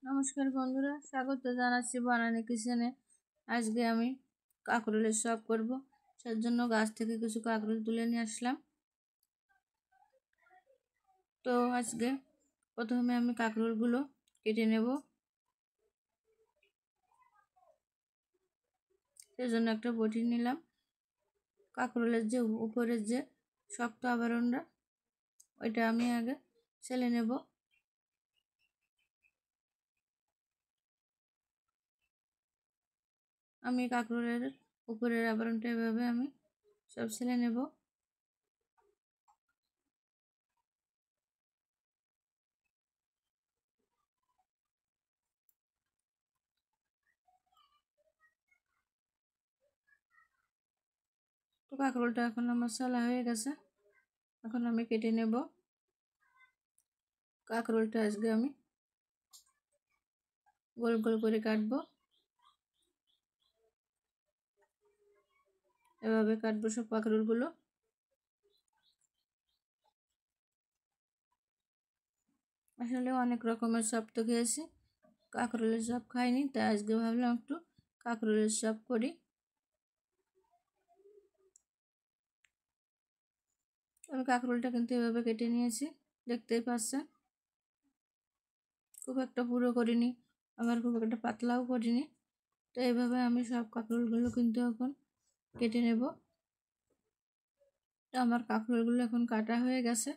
নমস্কার বন্ধুরা, স্বাগত জানাচ্ছি বানানি কিচেনে। আজকে আমি কাঁকরোলের চপ করব। তার জন্য গাছ থেকে কিছু কাঁকরোল তুলে নিয়ে আসলাম। তো আজকে প্রথমে আমি কাঁকরোলগুলো কেটে নেব। সেজন্য একটা বটি নিলাম। কাঁকরোলের যে উপরের যে শক্ত আবরণটা, ওইটা আমি আগে ছেলে নেব। আমি কাঁকরোলের উপরের আবরণটা এভাবে আমি সব ছেলে নেব। তো কাঁকরোলটা এখন আমার ছালা হয়ে গেছে। এখন আমি কেটে নেব। কাঁকরোলটা আজকে আমি গোল গোল করে কাটবো। এভাবে কাটবো সব কাঁকরোলগুলো। আসলে অনেক রকমের চপ তো খেয়েছি, কাঁকরোলের চপ খাইনি, তাই আজকে ভাবলাম একটু কাঁকরোলের চপ করি। আমি কাঁকরোলটা কিন্তু এভাবে কেটে নিয়েছি, দেখতেই পাচ্ছেন। খুব একটা পুরো করিনি, আবার খুব একটা পাতলাও করিনি। তো এইভাবে আমি সব কাঁকরোলগুলো কিন্তু এখন কেটে নেব। তো আমার কাঁকরোলগুলো এখন কাটা হয়ে গেছে।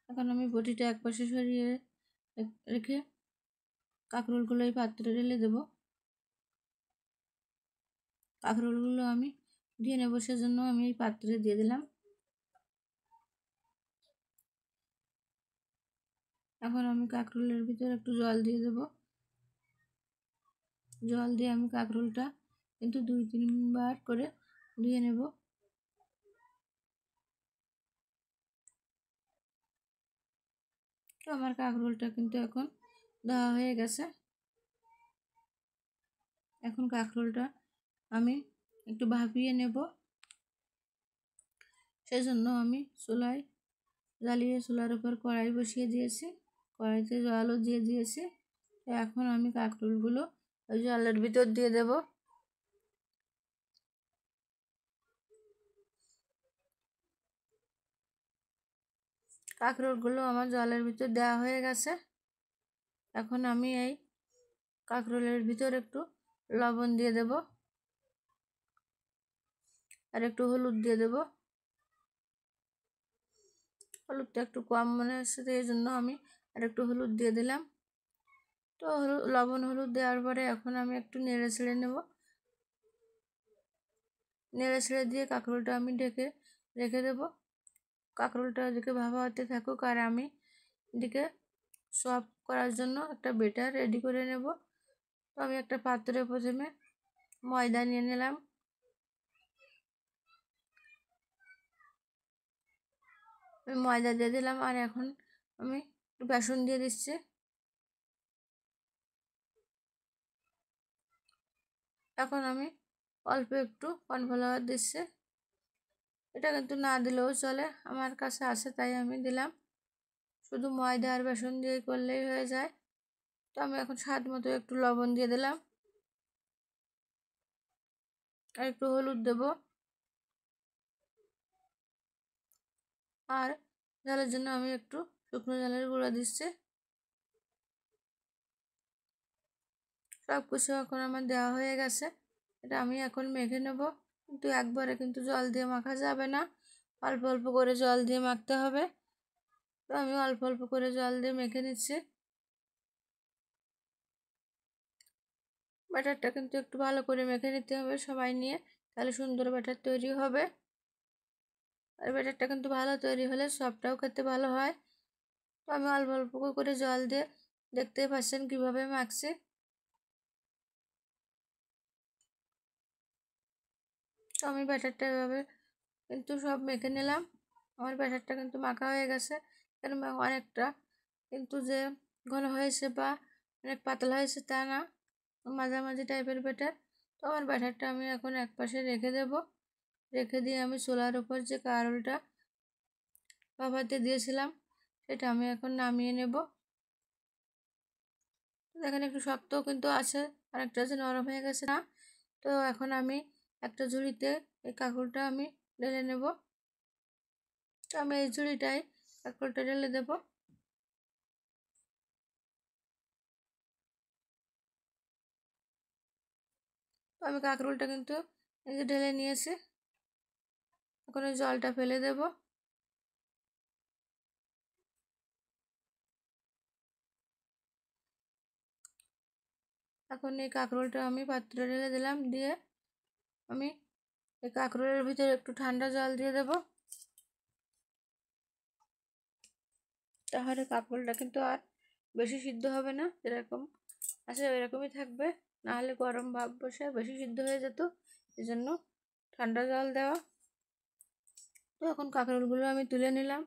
এখন আমি বটিটা একপাশে সরিয়ে রেখে কাঁকরোলগুলো এই পাত্রে ঢেলে দেবো। কাঁকরোলগুলো আমি দিয়ে নেব, সেজন্য আমি এই পাত্রে দিয়ে দিলাম। এখন আমি কাঁকরোলের ভিতরে একটু জল দিয়ে দেব। জল দিয়ে আমি কাঁকরোলটা কিন্তু 2-3 বার করে ধুয়ে নেব। তো আমার কাঁকরোলটা কিন্তু এখন ধোয়া হয়ে গেছে। এখন কাঁকরোলটা আমি একটু ভাপিয়ে নেব। সেজন্য আমি চুলায় জ্বালিয়ে চুলার উপর কড়াই বসিয়ে দিয়েছি। কড়াইতে জলও দিয়ে দিয়েছি। তো এখন আমি কাঁকরোলগুলো ওই জলের ভিতর দিয়ে দেব। কাঁকরোলগুলো আমার জলের ভিতর দেওয়া হয়ে গেছে। এখন আমি এই কাঁকরোলের ভিতর একটু লবণ দিয়ে দেব, আর একটু হলুদ দিয়ে দেব। হলুদটা একটু কম মনে হচ্ছে, তো এই জন্য আমি আর একটু হলুদ দিয়ে দিলাম। তো লবণ হলুদ দেওয়ার পরে এখন আমি একটু নেড়ে ছেড়ে নেব। নেড়ে ছেড়ে দিয়ে কাঁকরোলটা আমি ঢেকে রেখে দেব। কাঁকরোলটা এদিকে ভাপা হতে থাকুক, আর আমি এদিকে চপ করার জন্য একটা বেটার রেডি করে নেব। তো আমি একটা পাত্রে প্রথমে ময়দা নিয়ে নিলাম। আমি ময়দা দিয়ে দিলাম, আর এখন আমি বেসন দিয়ে দিচ্ছি। এখন আমি অল্প একটু কর্নফ্লাওয়ার দিচ্ছি। এটা কিন্তু না দিলেও চলে, আমার কাছে আছে তাই আমি দিলাম। শুধু ময়দা আর বেসন দিয়ে করলেই হয়ে যায়। তো আমি এখন স্বাদ মতো একটু লবণ দিয়ে দিলাম, আর একটু হলুদ দেব, আর ঝালের জন্য আমি একটু শুকনো ঝালের গুঁড়া দিচ্ছি। সব কিছু এখন আমার দেওয়া হয়ে গেছে। এটা আমি এখন মেখে নেব, কিন্তু একবারে কিন্তু জল দিয়ে মাখা যাবে না, অল্প অল্প করে জল দিয়ে মাখতে হবে। তো আমি অল্প অল্প করে জল দিয়ে মেখে নিচ্ছি। ব্যাটারটা কিন্তু একটু ভালো করে মেখে নিতে হবে সবাই নিয়ে, তাহলে সুন্দর ব্যাটার তৈরি হবে। আর ব্যাটারটা কিন্তু ভালো তৈরি হলে সবটাও খেতে ভালো হয়। তো আমি অল্প অল্প করে জল দিয়ে, দেখতেই পাচ্ছেন কীভাবে মাখছি। তো আমি ব্যাটারটা এভাবে কিন্তু সব মেখে নিলাম। আমার ব্যাটারটা কিন্তু মাখা হয়ে গেছে। এখানে অনেকটা কিন্তু যে ঘন হয়েছে বা অনেক পাতলা হয়েছে তা না, মাঝামাঝি টাইপের ব্যাটার। তো আমার ব্যাটারটা আমি এখন একপাশে রেখে দেব। রেখে দিয়ে আমি চুলার উপর যে কাঁকরোলটা ভাপাতে দিয়েছিলাম সেটা আমি এখন নামিয়ে নেব। দেখেন একটু শক্তও কিন্তু আছে, আর একটা যে নরম হয়ে গেছে না। তো এখন আমি একটা ঝুড়িতে এই কাঁকরোলটা আমি ঢেলে নেব। তো আমি এই ঝুড়িটাই কাঁকরোলটা ঢেলে দেব। তো আমি কাঁকরোলটা কিন্তু এই যে ঢেলে নিয়েছি, এখন ওই জলটা ফেলে দেব। এখন এই কাঁকরোলটা আমি পাত্রে ঢেলে দিলাম, দিয়ে আমি এই কাঁকরোলের ভিতরে একটু ঠান্ডা জল দিয়ে দেব। তাহলে কাঁকরোলটা কিন্তু আর বেশি সিদ্ধ হবে না, যেরকম আছে এরকমই থাকবে, নাহলে গরম ভাব বসে বেশি সিদ্ধ হয়ে যেত, এই জন্য ঠান্ডা জল দেওয়া। তো এখন কাঁকরোলগুলো আমি তুলে নিলাম,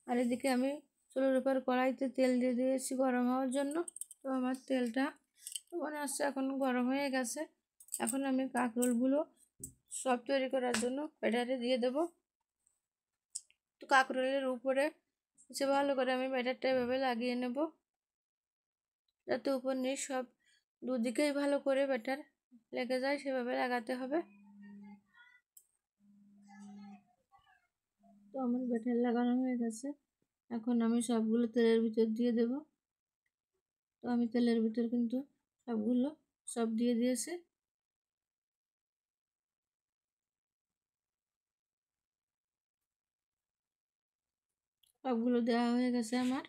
আর এদিকে আমি চুলোর উপর কড়াইতে তেল দিয়ে দিয়েছি গরম হওয়ার জন্য। তো আমার তেলটা মনে হচ্ছে এখন গরম হয়ে গেছে। এখন আমি কাঁকরোলগুলো সব তৈরি করার জন্য ব্যাটারে দিয়ে দেব। তো কাঁকরোলের উপরে সে ভালো করে আমি ব্যাটারটা এভাবে লাগিয়ে নেব, যাতে উপর নিচ সব দুদিকেই ভালো করে ব্যাটার লেগে যায়, সেভাবে লাগাতে হবে। তো আমার ব্যাটার লাগানো হয়ে গেছে, এখন আমি সবগুলো তেলের ভিতর দিয়ে দেব। তো আমি তেলের ভিতর কিন্তু সবগুলো সব দিয়ে দিয়েছি। সবগুলো দেওয়া হয়ে গেছে আমার।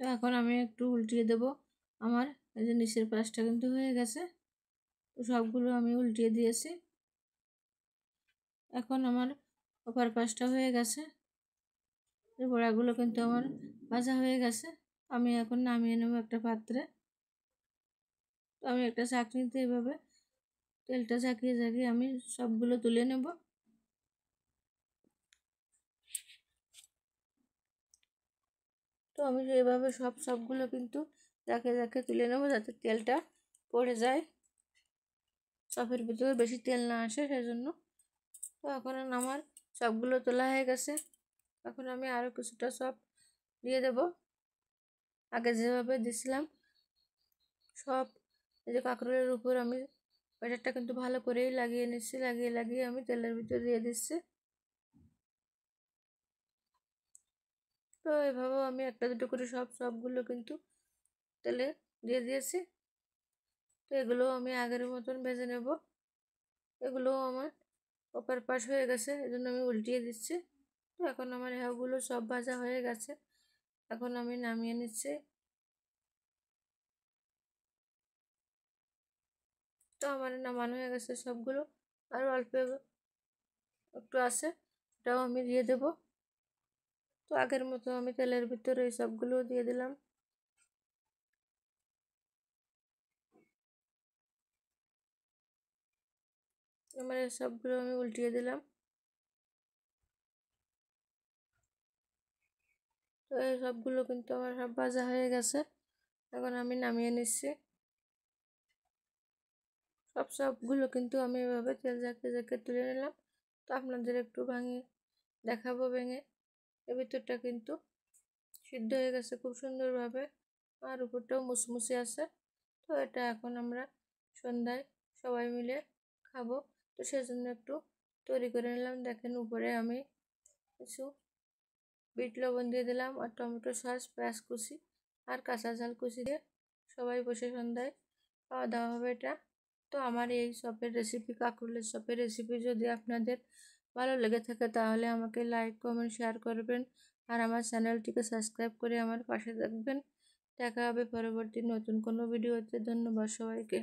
তো এখন আমি একটু উল্টিয়ে দেব। আমার এই যে নিচের পাশটা কিন্তু হয়ে গেছে, তো সবগুলো আমি উল্টিয়ে দিয়েছি। এখন আমার ওপর পাশটা হয়ে গেছে, বড়াগুলো কিন্তু আমার ভাজা হয়ে গেছে। আমি এখন নামিয়ে নেব একটা পাত্রে। তো আমি একটা চাকনিতে এভাবে তেলটা ঝাঁকিয়ে ঝাঁকিয়ে আমি সবগুলো তুলে নেব। তো আমি এভাবে সবগুলো কিন্তু ঝাঁকিয়ে ঝাঁকিয়ে তুলে নেব, যাতে তেলটা পড়ে যায়, চপের ভিতরে বেশি তেল না আসে সেজন্য। তো এখন আমার সবগুলো তোলা হয়ে গেছে, এখন আমি আরও কিছুটা সব দিয়ে দেব। আগে যেভাবে দিছিলাম সব এই যে কাঁকরোলের উপর আমি ব্যাটারটা কিন্তু ভালো করেই লাগিয়ে নিচ্ছি, লাগিয়ে লাগিয়ে আমি তেলের ভিতরে দিয়ে দিচ্ছি। তো এভাবেও আমি একটা দুটো করে সবগুলো কিন্তু তেলে দিয়ে দিয়েছি। তো এগুলোও আমি আগের মতন ভেজে নেব। এগুলোও আমার ওপার পাশ হয়ে গেছে, এজন্য আমি উল্টিয়ে দিচ্ছি। তো এখন আমার এগুলো সব ভাজা হয়ে গেছে, এখন আমি নামিয়ে নিচ্ছি। তো আমার নামানো হয়ে গেছে সবগুলো, আর অল্প একটু আছে, ওটাও আমি দিয়ে দেব। তো আগের মতো আমি তেলের ভিতরে এই সবগুলো দিয়ে দিলাম। আমার সবগুলো আমি উল্টিয়ে দিলাম। তো এই সবগুলো কিন্তু আমার সব ভাজা হয়ে গেছে, এখন আমি নামিয়ে নিচ্ছি। সবগুলো কিন্তু আমি এভাবে তেল ঝাঁকিয়ে ঝাঁকিয়ে তুলে নিলাম। তো আপনাদের একটু দেখাবো ভেঙে। এর ভিতরটা কিন্তু সিদ্ধ হয়ে গেছে খুব সুন্দরভাবে, আর উপরটাও মুসমুসে আছে। তো এটা এখন আমরা সন্ধ্যায় সবাই মিলে খাবো, তো সেজন্য একটু তৈরি করে নিলাম। দেখেন উপরে আমি কিছু বিট লবণ দিয়ে দিলাম, আর টমেটো সস, পেঁয়াজ কুচি আর কাঁচা ঝাল কুচি দিয়ে সবাই বসে সন্ধ্যায় খাওয়া দাওয়া হবে এটা। তো আমার এই চপের রেসিপি, কাঁকরোলের চপের রেসিপি যদি আপনাদের ভালো লেগে থাকে তাহলে আমাকে লাইক কমেন্ট শেয়ার করবেন, আর আমার চ্যানেলটিকে সাবস্ক্রাইব করে আমার পাশে থাকবেন। দেখা হবে পরবর্তী নতুন কোনো ভিডিওতে। ধন্যবাদ সবাইকে।